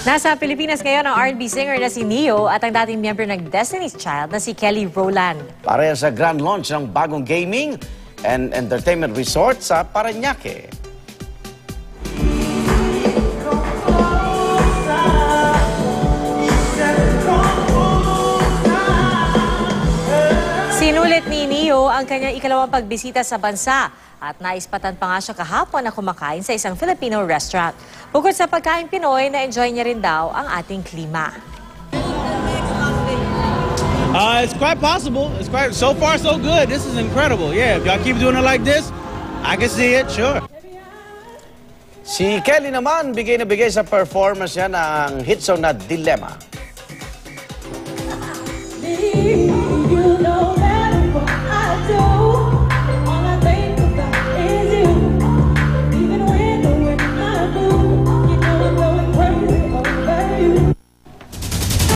Nasa Pilipinas ngayon ang R&B singer na si Neo at ang dating miyembro ng Destiny's Child na si Kelly Rowland. Pareha sa grand launch ng bagong gaming and entertainment resort sa Parañaque. Sinulit ni Neo ang kanyang ikalawang pagbisita sa bansa at naispatan pa nga siya kahapon na kumakain sa isang Filipino restaurant. Bukod sa pagkain Pinoy, na-enjoy niya rin daw ang ating klima. It's quite possible. So far so good. This is incredible. Yeah, if y'all keep doing it like this, I can see it, sure. Si Kelly naman, bigay na bigay sa performance niya ng hit song na Dilemma.